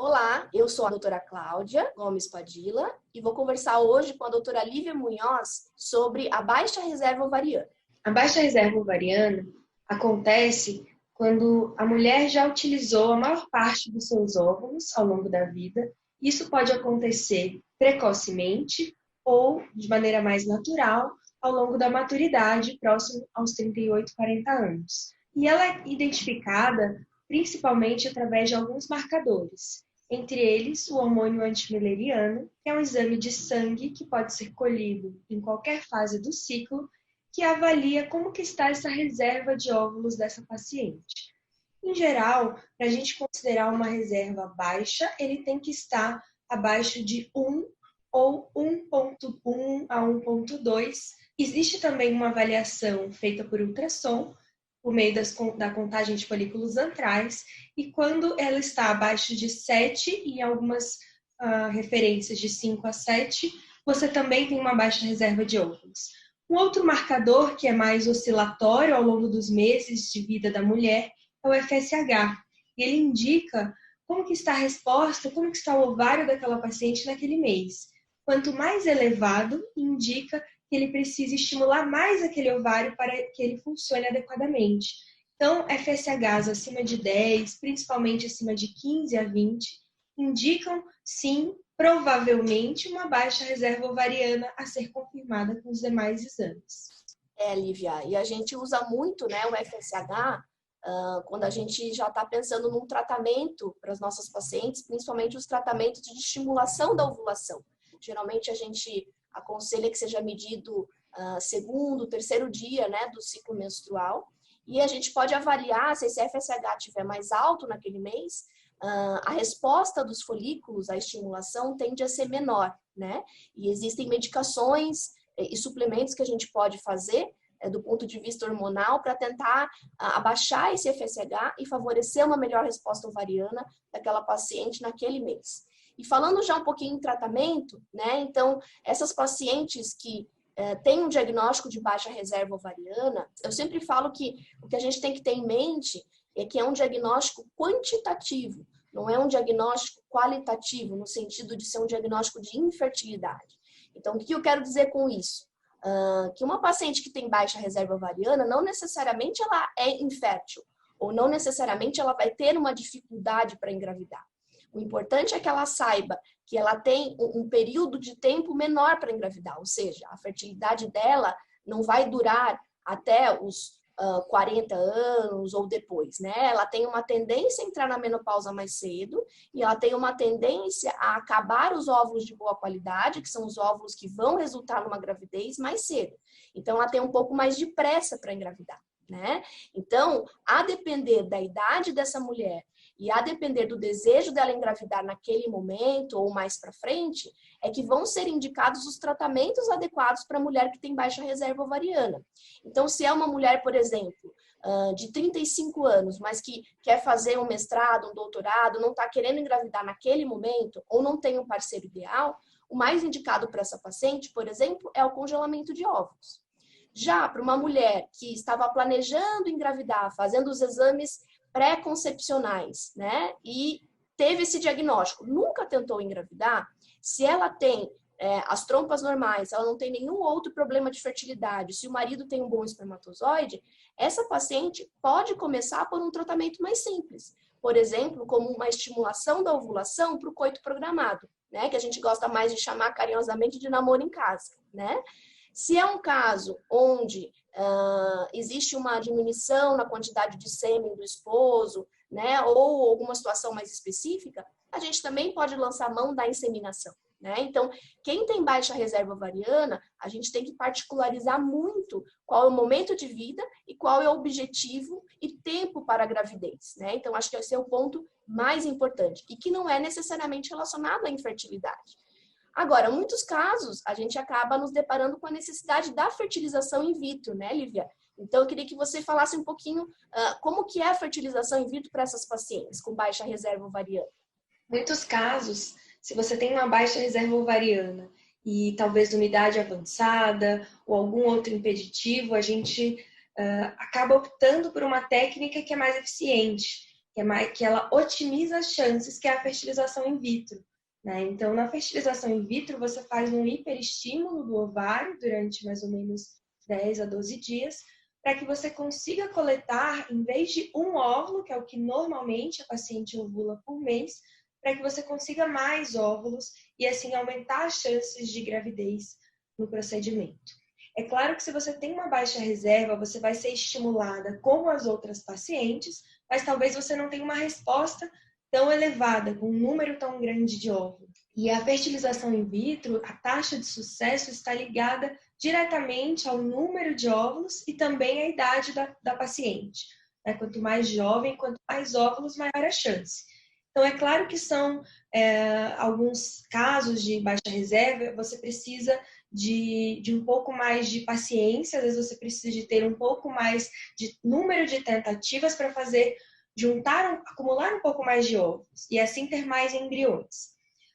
Olá, eu sou a doutora Cláudia Gomes Padilla e vou conversar hoje com a doutora Lívia Munhoz sobre a baixa reserva ovariana. A baixa reserva ovariana acontece quando a mulher já utilizou a maior parte dos seus óvulos ao longo da vida. Isso pode acontecer precocemente ou de maneira mais natural ao longo da maturidade, próximo aos 38, 40 anos. E ela é identificada principalmente através de alguns marcadores. Entre eles, o hormônio antimileriano, que é um exame de sangue que pode ser colhido em qualquer fase do ciclo, que avalia como que está essa reserva de óvulos dessa paciente. Em geral, para a gente considerar uma reserva baixa, ele tem que estar abaixo de 1 ou 1,1 a 1,2. Existe também uma avaliação feita por ultrassom, por meio da contagem de folículos antrais, e quando ela está abaixo de 7, e em algumas referências de 5 a 7, você também tem uma baixa reserva de óvulos. Um outro marcador que é mais oscilatório ao longo dos meses de vida da mulher é o FSH. E ele indica como que está a resposta, como que está o ovário daquela paciente naquele mês. Quanto mais elevado, indica que ele precisa estimular mais aquele ovário para que ele funcione adequadamente. Então, FSHs acima de 10, principalmente acima de 15 a 20, indicam, sim, provavelmente uma baixa reserva ovariana a ser confirmada com os demais exames. Lívia, e a gente usa muito, o FSH quando a gente já está pensando num tratamento para as nossas pacientes, principalmente os tratamentos de estimulação da ovulação. Geralmente a gente aconselha que seja medido segundo, terceiro dia, do ciclo menstrual, e a gente pode avaliar se esse FSH estiver mais alto naquele mês, a resposta dos folículos à estimulação tende a ser menor, E existem medicações e suplementos que a gente pode fazer do ponto de vista hormonal para tentar abaixar esse FSH e favorecer uma melhor resposta ovariana daquela paciente naquele mês. E falando já um pouquinho em tratamento, Então, essas pacientes que têm um diagnóstico de baixa reserva ovariana, eu sempre falo que o que a gente tem que ter em mente é que é um diagnóstico quantitativo, não é um diagnóstico qualitativo, no sentido de ser um diagnóstico de infertilidade. Então, o que eu quero dizer com isso? Que uma paciente que tem baixa reserva ovariana, não necessariamente ela é infértil, ou não necessariamente ela vai ter uma dificuldade para engravidar. O importante é que ela saiba que ela tem um período de tempo menor para engravidar, ou seja, a fertilidade dela não vai durar até os 40 anos ou depois, Ela tem uma tendência a entrar na menopausa mais cedo e ela tem uma tendência a acabar os óvulos de boa qualidade, que são os óvulos que vão resultar numa gravidez mais cedo. Então, ela tem um pouco mais de pressa para engravidar, Então, a depender da idade dessa mulher e a depender do desejo dela engravidar naquele momento ou mais para frente, é que vão ser indicados os tratamentos adequados para a mulher que tem baixa reserva ovariana. Então, se é uma mulher, por exemplo, de 35 anos, mas que quer fazer um mestrado, um doutorado, não está querendo engravidar naquele momento ou não tem um parceiro ideal, o mais indicado para essa paciente, por exemplo, é o congelamento de óvulos. Já para uma mulher que estava planejando engravidar, fazendo os exames pré-concepcionais, E teve esse diagnóstico, nunca tentou engravidar, se ela tem as trompas normais, ela não tem nenhum outro problema de fertilidade, se o marido tem um bom espermatozoide, essa paciente pode começar por um tratamento mais simples. Por exemplo, como uma estimulação da ovulação para o coito programado, Que a gente gosta mais de chamar carinhosamente de namoro em casa, Se é um caso onde existe uma diminuição na quantidade de sêmen do esposo, ou alguma situação mais específica, a gente também pode lançar mão da inseminação, Então, quem tem baixa reserva ovariana, a gente tem que particularizar muito qual é o momento de vida e qual é o objetivo e tempo para a gravidez, Então, acho que esse é o ponto mais importante e que não é necessariamente relacionado à infertilidade. Agora, em muitos casos, a gente acaba nos deparando com a necessidade da fertilização in vitro, Lívia? Então, eu queria que você falasse um pouquinho como que é a fertilização in vitro para essas pacientes com baixa reserva ovariana. Em muitos casos, se você tem uma baixa reserva ovariana e talvez uma idade avançada ou algum outro impeditivo, a gente acaba optando por uma técnica que é mais eficiente, que ela otimiza as chances, que é a fertilização in vitro, né? Então, na fertilização in vitro, você faz um hiperestímulo do ovário durante mais ou menos 10 a 12 dias, para que você consiga coletar, em vez de um óvulo, que é o que normalmente a paciente ovula por mês, para que você consiga mais óvulos e assim aumentar as chances de gravidez no procedimento. É claro que se você tem uma baixa reserva, você vai ser estimulada como as outras pacientes, mas talvez você não tenha uma resposta tão elevada, com um número tão grande de óvulos. E a fertilização in vitro, a taxa de sucesso está ligada diretamente ao número de óvulos e também à idade da paciente. Quanto mais jovem, quanto mais óvulos, maior a chance. Então, é claro que são alguns casos de baixa reserva, você precisa de um pouco mais de paciência, às vezes você precisa de ter um pouco mais de número de tentativas para fazer, acumular um pouco mais de óvulos e assim ter mais embriões.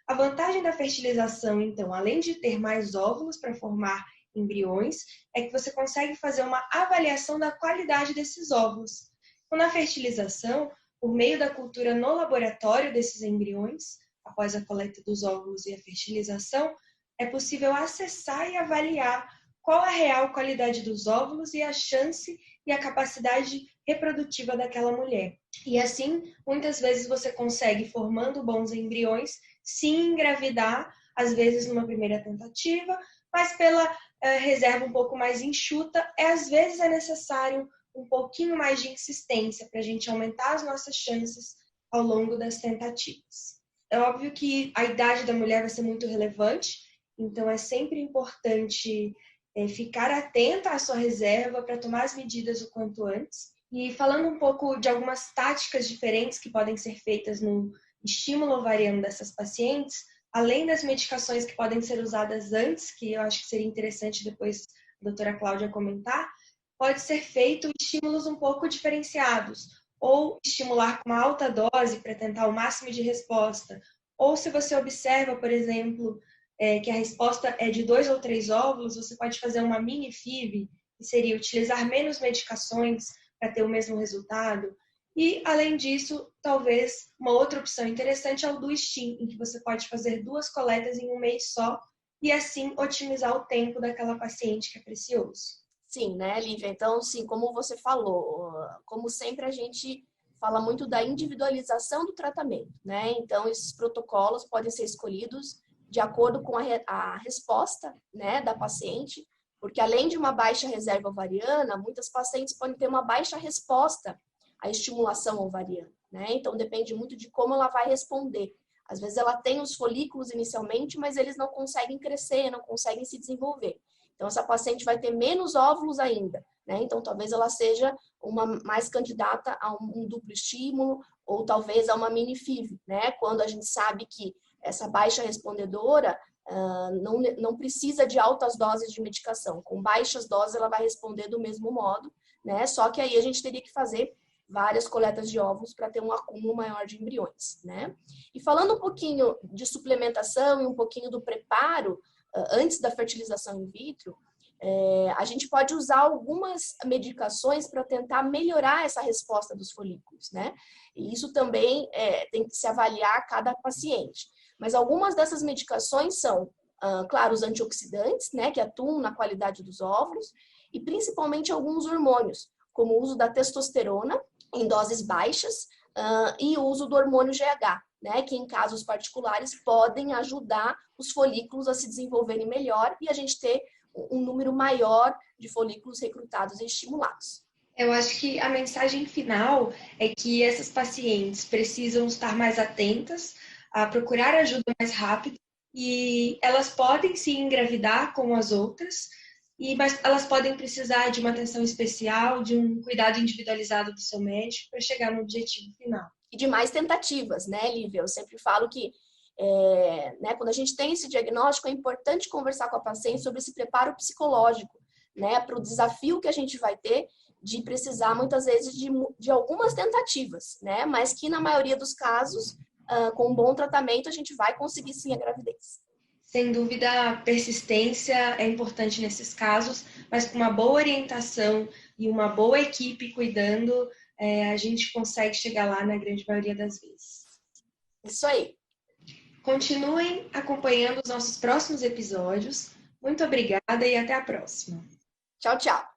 A vantagem da fertilização, então, além de ter mais óvulos para formar embriões, é que você consegue fazer uma avaliação da qualidade desses óvulos. Então, na fertilização, por meio da cultura no laboratório desses embriões, após a coleta dos óvulos e a fertilização, é possível acessar e avaliar qual a real qualidade dos óvulos e a chance e a capacidade reprodutiva daquela mulher. E assim, muitas vezes você consegue, formando bons embriões, sim engravidar, às vezes numa primeira tentativa, mas pela reserva um pouco mais enxuta, às vezes é necessário um pouquinho mais de insistência para a gente aumentar as nossas chances ao longo das tentativas. É óbvio que a idade da mulher vai ser muito relevante, então é sempre importante ficar atenta à sua reserva para tomar as medidas o quanto antes. E falando um pouco de algumas táticas diferentes que podem ser feitas no estímulo ovariano dessas pacientes, além das medicações que podem ser usadas antes, que eu acho que seria interessante depois a doutora Cláudia comentar, pode ser feito estímulos um pouco diferenciados, ou estimular com uma alta dose para tentar o máximo de resposta, ou se você observa, por exemplo, que a resposta é de 2 ou 3 óvulos, você pode fazer uma mini FIV, que seria utilizar menos medicações para ter o mesmo resultado. E, além disso, talvez uma outra opção interessante é o do STIM, em que você pode fazer 2 coletas em um mês só e, assim, otimizar o tempo daquela paciente que é precioso. Sim, né, Lívia? Então, sim, como você falou, como sempre a gente fala muito da individualização do tratamento, né? Então, esses protocolos podem ser escolhidos de acordo com a resposta, né, da paciente, porque além de uma baixa reserva ovariana, muitas pacientes podem ter uma baixa resposta à estimulação ovariana, né? Então, depende muito de como ela vai responder. Às vezes ela tem os folículos inicialmente, mas eles não conseguem crescer, não conseguem se desenvolver. Então, essa paciente vai ter menos óvulos ainda, né? Então, talvez ela seja uma mais candidata a um duplo estímulo ou talvez a uma mini FIV, né? Quando a gente sabe que essa baixa respondedora não precisa de altas doses de medicação. Com baixas doses, ela vai responder do mesmo modo, né? Só que aí a gente teria que fazer várias coletas de óvulos para ter um acúmulo maior de embriões, né? E falando um pouquinho de suplementação e um pouquinho do preparo, antes da fertilização in vitro, a gente pode usar algumas medicações para tentar melhorar essa resposta dos folículos, né? E isso também tem que se avaliar cada paciente. Mas algumas dessas medicações são, claro, os antioxidantes, né, que atuam na qualidade dos óvulos, e principalmente alguns hormônios, como o uso da testosterona em doses baixas e o uso do hormônio GH, né, que em casos particulares podem ajudar os folículos a se desenvolverem melhor e a gente ter um número maior de folículos recrutados e estimulados. Eu acho que a mensagem final é que essas pacientes precisam estar mais atentas, a procurar ajuda mais rápido e elas podem se engravidar como as outras, mas elas podem precisar de uma atenção especial, de um cuidado individualizado do seu médico para chegar no objetivo final. E de mais tentativas, né, Lívia? Eu sempre falo que né, quando a gente tem esse diagnóstico, é importante conversar com a paciente sobre esse preparo psicológico, né, para o desafio que a gente vai ter de precisar, muitas vezes, de algumas tentativas, né, mas que na maioria dos casos, com um bom tratamento, a gente vai conseguir sim a gravidez. Sem dúvida, a persistência é importante nesses casos, mas com uma boa orientação e uma boa equipe cuidando, a gente consegue chegar lá na grande maioria das vezes. Isso aí. Continuem acompanhando os nossos próximos episódios. Muito obrigada e até a próxima. Tchau, tchau.